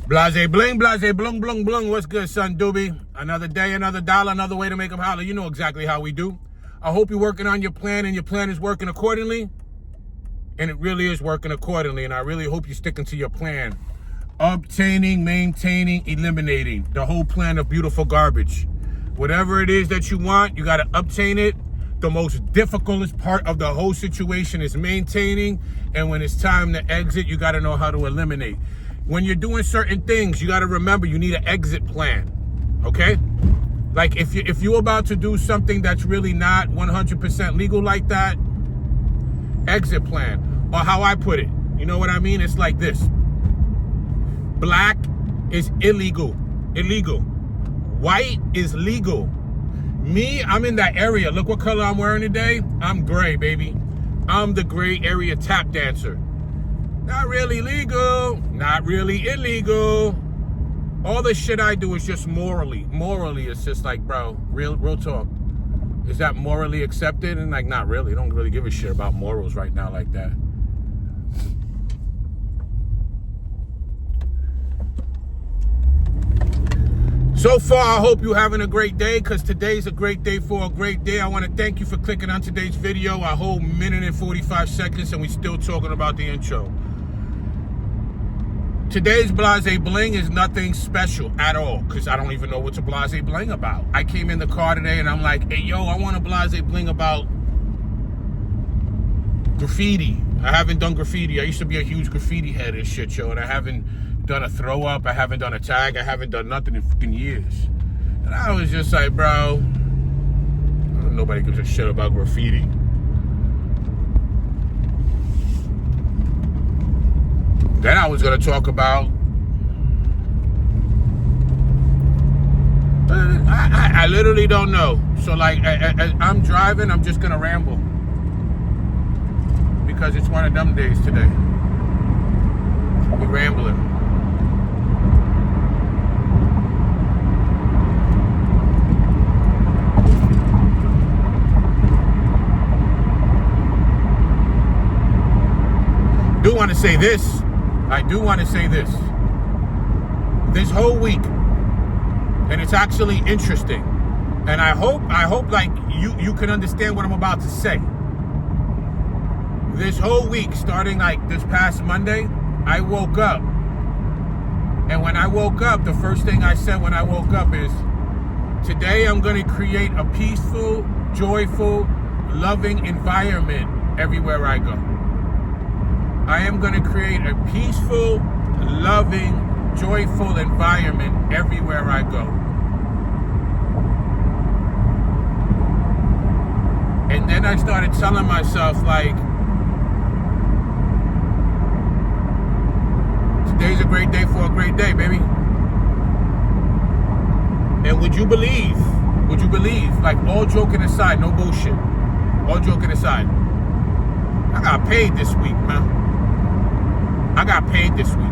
Blahzay, bling, blahzay, blung, blung, blung. What's good, son Doobie? Another day, another dollar, another way to make them holler. You know exactly how we do. I hope you're working on your plan and your plan is working accordingly. And it really is working accordingly. And I really hope you're sticking to your plan. Obtaining, maintaining, eliminating. The whole plan of beautiful garbage. Whatever it is that you want, you got to obtain it. The most difficult part of the whole situation is maintaining. And when it's time to exit, you got to know how to eliminate. When you're doing certain things, you got to remember you need an exit plan, okay? Like if you're about to do something that's really not 100% legal like that, exit plan. Or how I put it, you know what I mean? It's like this. Black is illegal. White is legal. Me, I'm in that area. Look what color I'm wearing today. I'm gray, baby. I'm the gray area tap dancer. Not really legal, not really illegal. All the shit I do is just morally. Morally, it's just like, bro, real talk. Is that morally accepted? And like, not really. Don't really give a shit about morals right now like that. So far, I hope you're having a great day, because today's a great day for a great day. I want to thank you for clicking on today's video. A whole minute and 45 seconds, and we're still talking about the intro. Today's Blahzay Bling is nothing special at all, because I don't even know what's a Blahzay Bling about. I came in the car today and I'm like, hey, yo, I want a Blahzay Bling about graffiti. I haven't done graffiti. I used to be a huge graffiti head and shit, yo, and I haven't done a throw up. I haven't done a tag. I haven't done nothing in fucking years. And I was just like, bro, nobody gives a shit about graffiti. Then I was going to talk about, I literally don't know. So like, as I'm driving, I'm just going to ramble. Because it's one of them days today. We're rambling. I do want to say this. This whole week, and it's actually interesting, and I hope like you can understand what I'm about to say. This whole week, starting like this past Monday, I woke up, and when I woke up, the first thing I said when I woke up is, today I'm going to create a peaceful, joyful, loving environment everywhere I go. I am going to create a peaceful, loving, joyful environment everywhere I go. And then I started telling myself, like, today's a great day for a great day, baby. And would you believe, like, all joking aside, no bullshit, all joking aside, I got paid this week, man. I got paid this week.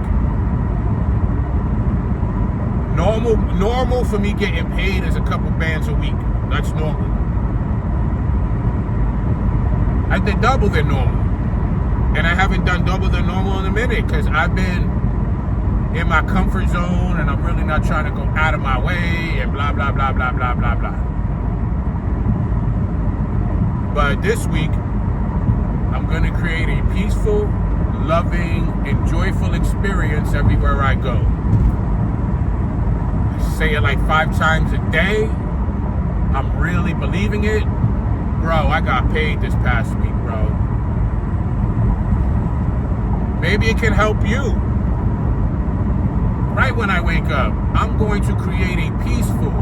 Normal for me getting paid is a couple bands a week. That's normal. I did double than normal. And I haven't done double than normal in a minute, because I've been in my comfort zone and I'm really not trying to go out of my way and blah, blah, blah, blah, blah, blah, blah. But this week, I'm going to create a peaceful, loving, and joyful experience everywhere I go. I say it like 5 times a day. I'm really believing it. Bro, I got paid this past week, bro. Maybe it can help you. Right when I wake up, I'm going to create a peaceful,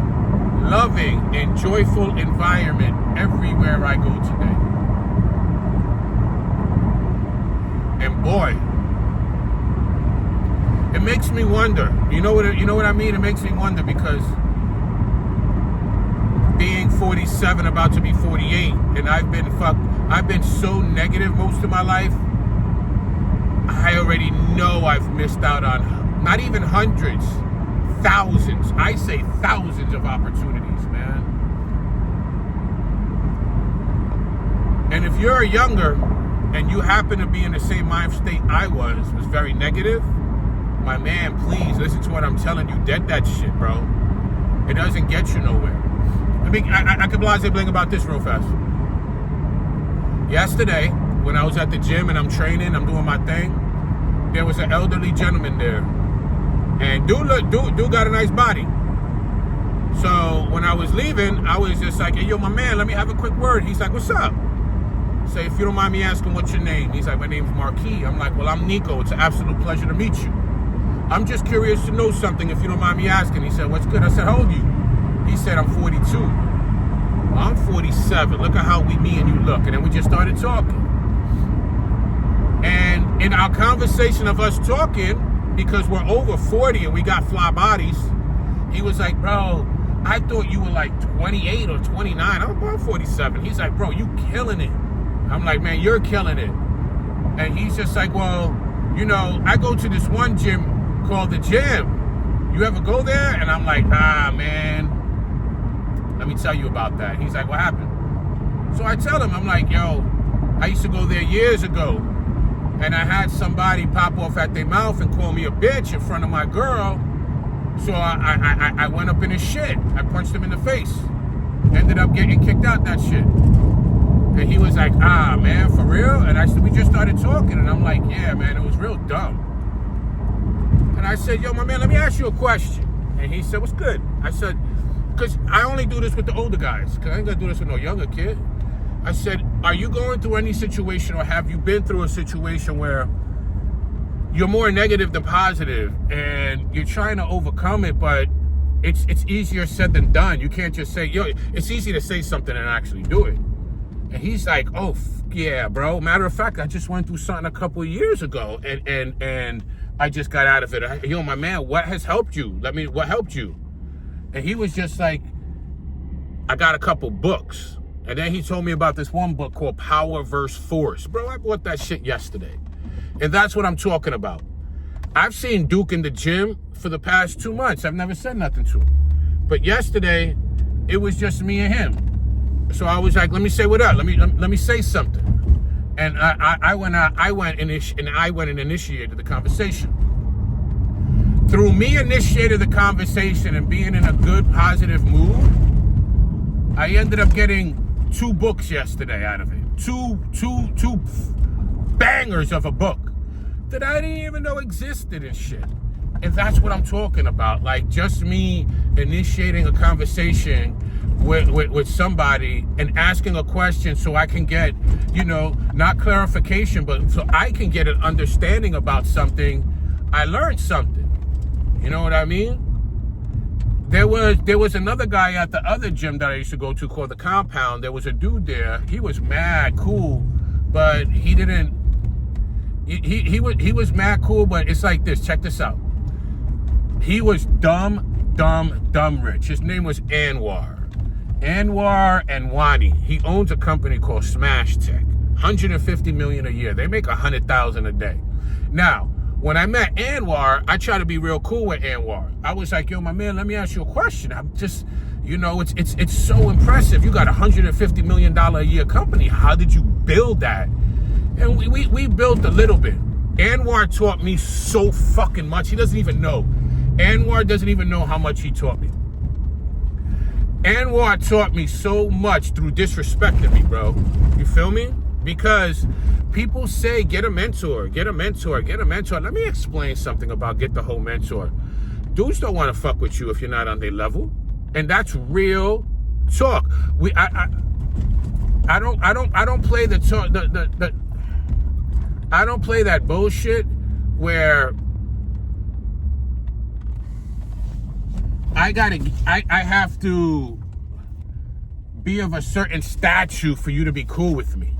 loving, and joyful environment everywhere I go today. And boy, it makes me wonder. You know what I mean? It makes me wonder, because being 47, about to be 48, and I've been so negative most of my life. I already know I've missed out on not even hundreds, thousands. I say thousands of opportunities, man. And if you're younger and you happen to be in the same mind state I was very negative, my man, please listen to what I'm telling you. Dead that shit, bro. It doesn't get you nowhere. I could Blahzay Bling about this real fast. Yesterday, when I was at the gym and I'm training, I'm doing my thing, there was an elderly gentleman there. And dude got a nice body. So when I was leaving, I was just like, hey, yo, my man, let me have a quick word. He's like, what's up? Say, if you don't mind me asking, what's your name? He's like, my name's Marquis. I'm like, well, I'm Nico. It's an absolute pleasure to meet you. I'm just curious to know something, if you don't mind me asking. He said, what's good? I said, how old are you? He said, I'm 42. I'm 47. Look at how me and you look. And then we just started talking. And in our conversation of us talking, because we're over 40 and we got fly bodies, he was like, bro, I thought you were like 28 or 29. I'm about 47. He's like, bro, you killing it. I'm like, man, you're killing it. And he's just like, well, you know, I go to this one gym called The Gym. You ever go there? And I'm like, man, let me tell you about that. He's like, what happened? So I tell him, I'm like, yo, I used to go there years ago. And I had somebody pop off at their mouth and call me a bitch in front of my girl. So I went up in his shit. I punched him in the face. Ended up getting kicked out that shit. And he was like, man, for real? And we just started talking. And I'm like, yeah, man, it was real dumb. And I said, yo, my man, let me ask you a question. And he said, what's good? I said, because I only do this with the older guys. Because I ain't going to do this with no younger kid. I said, are you going through any situation, or have you been through a situation where you're more negative than positive and you're trying to overcome it, but it's easier said than done? You can't just say, yo, it's easy to say something and actually do it. And he's like, oh, yeah, bro. Matter of fact, I just went through something a couple of years ago and I just got out of it. Yo, my man, what has helped you? What helped you? And he was just like, I got a couple books. And then he told me about this one book called Power vs. Force. Bro, I bought that shit yesterday. And that's what I'm talking about. I've seen Duke in the gym for the past 2 months. I've never said nothing to him. But yesterday, it was just me and him. So I was like, let me say what up. Let me say something. And I went and initiated the conversation. Through me initiating the conversation and being in a good, positive mood, I ended up getting 2 books yesterday out of it. Two bangers of a book that I didn't even know existed and shit. And that's what I'm talking about. Like, just me initiating a conversation with somebody and asking a question so I can get, you know, not clarification, but so I can get an understanding about something. I learned something. You know what I mean? There was another guy at the other gym that I used to go to called The Compound. There was a dude there. He was mad cool, but he didn't. He was mad cool, but it's like this. Check this out. He was dumb rich. His name was Anwar Anwani. He owns a company called Smash Tech. $150 million a year. They make $100,000 a day. Now, when I met Anwar, I tried to be real cool with Anwar. I was like, yo, my man, let me ask you a question. I'm just, you know, it's so impressive. You got a $150 million a year company. How did you build that? And we built a little bit. Anwar taught me so fucking much. He doesn't even know. Anwar doesn't even know how much he taught me. Anwar taught me so much through disrespecting me, bro. You feel me? Because people say, get a mentor, get a mentor, get a mentor. Let me explain something about get the whole mentor. Dudes don't want to fuck with you if you're not on their level. And that's real talk. I don't play the talk, I don't play that bullshit where I have to be of a certain statue for you to be cool with me.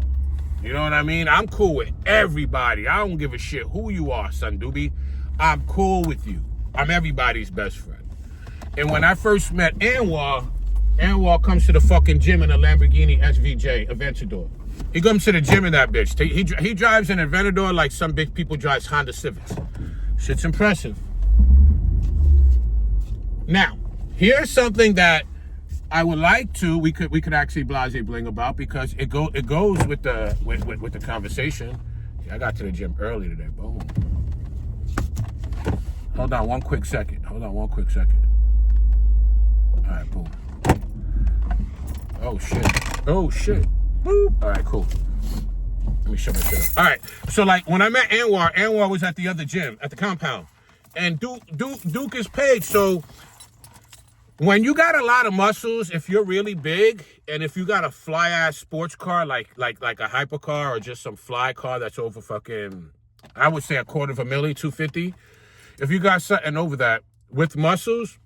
You know what I mean? I'm cool with everybody. I don't give a shit who you are, son doobie. I'm cool with you. I'm everybody's best friend. And when I first met Anwar comes to the fucking gym in a Lamborghini SVJ Aventador. He comes to the gym in that bitch. He drives an Aventador like some big people drives Honda Civics. Shit's impressive. Now, here's something that I would like to we could actually Blahzay Bling about, because it goes with the conversation. Yeah, I got to the gym early today. Boom. Hold on one quick second. All right, boom. Oh, shit. Boop. All right, cool. Let me show my shit up. All right, so like when I met Anwar was at the other gym, at the compound. And Duke is paid, so when you got a lot of muscles, if you're really big, and if you got a fly-ass sports car, like a hypercar or just some fly car that's over fucking, I would say $250,000, $250,000. If you got something over that with muscles,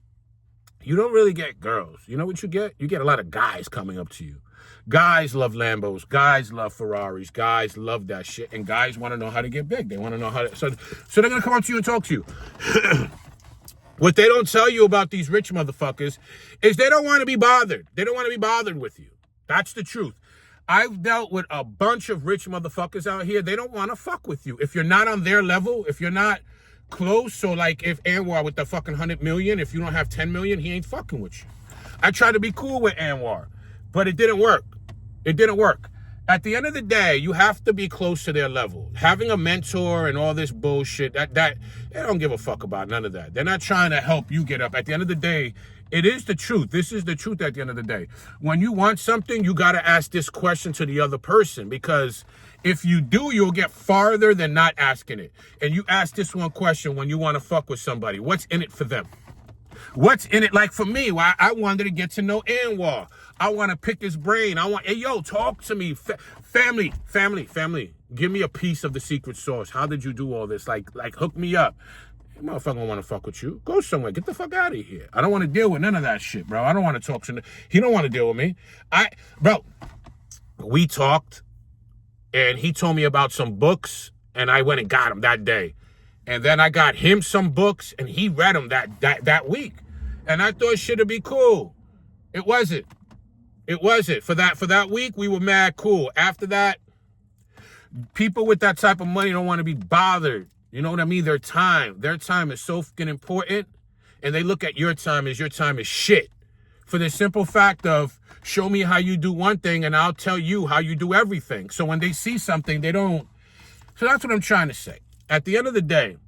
you don't really get girls. You know what you get? You get a lot of guys coming up to you. Guys love Lambos. Guys love Ferraris. Guys love that shit. And guys want to know how to get big. They want to know how to... So they're going to come up to you and talk to you. What they don't tell you about these rich motherfuckers is they don't want to be bothered. They don't want to be bothered with you. That's the truth. I've dealt with a bunch of rich motherfuckers out here. They don't want to fuck with you. If you're not on their level, if you're not close, so like if Anwar with the fucking 100 million, if you don't have 10 million, he ain't fucking with you. I tried to be cool with Anwar, but it didn't work. It didn't work. At the end of the day, you have to be close to their level. Having a mentor and all this bullshit, that they don't give a fuck about none of that. They're not trying to help you get up. At the end of the day, it is the truth. This is the truth at the end of the day. When you want something, you got to ask this question to the other person, because if you do, you'll get farther than not asking it. And you ask this one question when you want to fuck with somebody. What's in it for them? What's in it? Like for me, I wanted to get to know Anwar. I want to pick his brain. Hey, yo, talk to me. Family. Give me a piece of the secret sauce. How did you do all this? Like hook me up. You motherfucker don't want to fuck with you. Go somewhere. Get the fuck out of here. I don't want to deal with none of that shit, bro. I don't want to talk to him. He don't want to deal with me. Bro, we talked, and he told me about some books, and I went and got them that day. And then I got him some books, and he read them that week. And I thought shit'd be cool. It wasn't. For that week, we were mad cool. After that, people with that type of money don't want to be bothered. You know what I mean? Their time is so fucking important. And they look at your time as shit. For the simple fact of, show me how you do one thing and I'll tell you how you do everything. So when they see something, they don't. So that's what I'm trying to say. At the end of the day,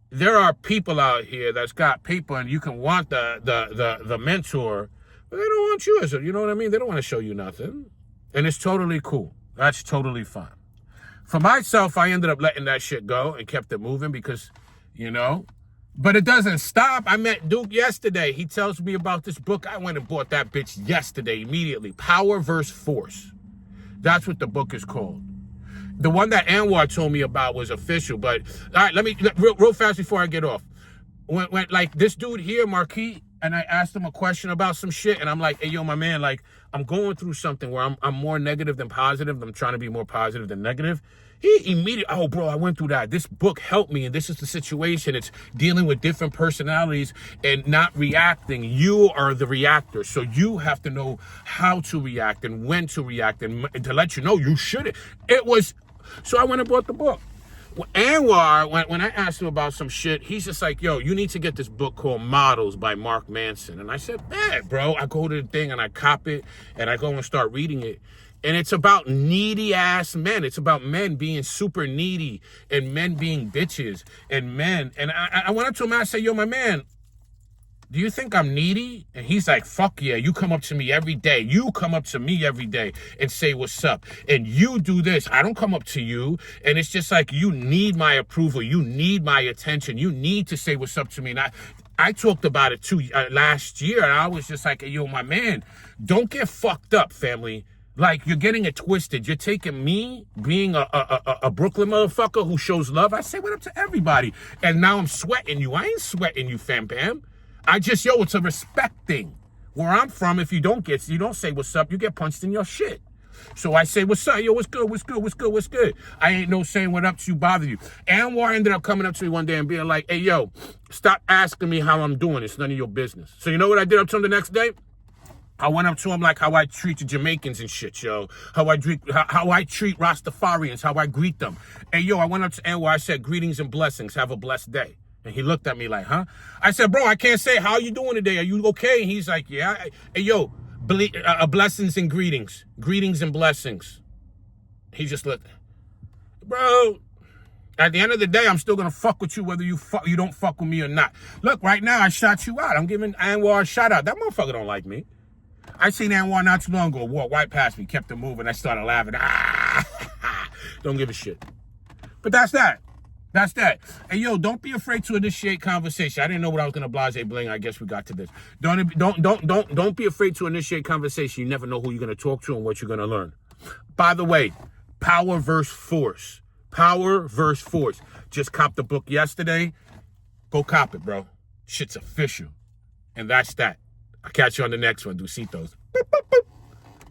there are people out here that's got paper and you can want the mentor, but they don't want you as a, you know what I mean? They don't want to show you nothing. And it's totally cool. That's totally fine. For myself, I ended up letting that shit go and kept it moving because, you know, but it doesn't stop. I met Duke yesterday. He tells me about this book. I went and bought that bitch yesterday immediately. Power versus Force. That's what the book is called. The one that Anwar told me about was official, but all right, let me real fast before I get off. When like this dude here, Marquis, and I asked him a question about some shit, and I'm like, hey, yo, my man, like, I'm going through something where I'm more negative than positive. I'm trying to be more positive than negative. He immediately, oh, bro, I went through that. This book helped me, and this is the situation. It's dealing with different personalities and not reacting. You are the reactor, so you have to know how to react and when to react and to let you know you shouldn't. It was, so I went and bought the book. Anwar, when I asked him about some shit, he's just like, yo, you need to get this book called Models by Mark Manson. And I said, man, bro, I go to the thing and I cop it and I go and start reading it. And it's about needy ass men. It's about men being super needy and men being bitches and men. And I went up to him and I said, yo, my man, do you think I'm needy? And he's like, fuck yeah, you come up to me every day. You come up to me every day and say what's up. And you do this. I don't come up to you. And it's just like, you need my approval. You need my attention. You need to say what's up to me. And I talked about it too last year. And I was just like, yo, my man, don't get fucked up, family. Like, you're getting it twisted. You're taking me being a Brooklyn motherfucker who shows love. I say what up to everybody. And now I'm sweating you. I ain't sweating you, fam bam. I just, yo, it's a respect thing. Where I'm from, if you don't say what's up, you get punched in your shit. So I say, what's up? Yo, what's good? I ain't no saying what up to you bother you. Anwar ended up coming up to me one day and being like, hey, yo, stop asking me how I'm doing. It's none of your business. So you know what I did up to him the next day? I went up to him like how I treat the Jamaicans and shit, yo. How I treat Rastafarians, how I greet them. Hey, yo, I went up to Anwar. I said, greetings and blessings. Have a blessed day. And he looked at me like, huh? I said, bro, I can't say, how you doing today? Are you okay? And he's like, yeah. Hey, yo, blessings and greetings. Greetings and blessings. He just looked, bro, At the end of the day, I'm still gonna fuck with you whether you don't fuck with me or not. Look, right now I shot you out. I'm giving Anwar a shout out. That motherfucker don't like me. I seen Anwar not too long ago walk right past me, kept it moving. I started laughing. Don't give a shit. But that's that. That's that. And yo, don't be afraid to initiate conversation. I didn't know what I was gonna Blahzay Bling. I guess we got to this. Don't be afraid to initiate conversation. You never know who you're gonna talk to and what you're gonna learn. By the way, power versus force. Power versus force. Just copped the book yesterday. Go cop it, bro. Shit's official. And that's that. I'll catch you on the next one. Ducitos.